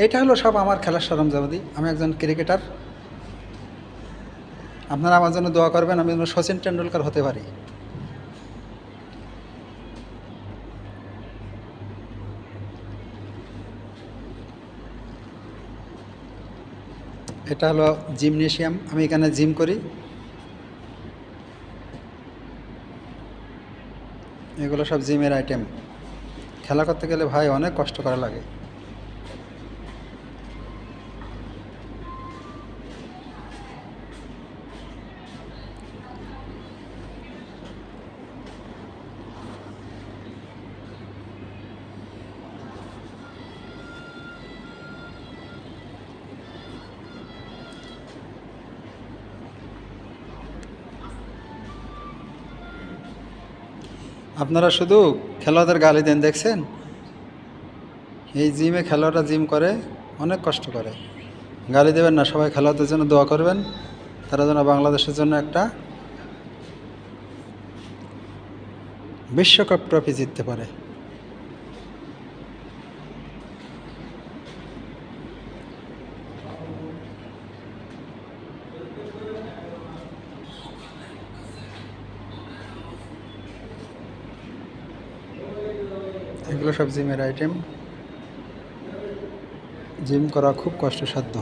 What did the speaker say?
এটা হলো সব আমার খেলার সরঞ্জামাদি। আমি একজন ক্রিকেটার। আপনারা আমার জন্য দোয়া করবেন আমি যেন সচিন টেন্ডুলকার হতে পারি। এটা হলো জিমনেশিয়াম, আমি এখানে জিম করি। এগুলো সব জিমের আইটেম। খেলা করতে গেলে ভাই অনেক কষ্ট করা লাগে। আপনারা শুধু খেলোয়াড়দের গালি দেন, দেখছেন? এই জিমে খেলোয়াড়রা জিম করে অনেক কষ্ট করে। গালি দেবেন না, সবাই খেলোয়াড়দের জন্য দোয়া করবেন, তারা যেন বাংলাদেশের জন্য একটা বিশ্বকাপ ট্রফি জিততে পারে। এগুলো সব জিমের আইটেম। জিম করা খুব কষ্টসাধ্য।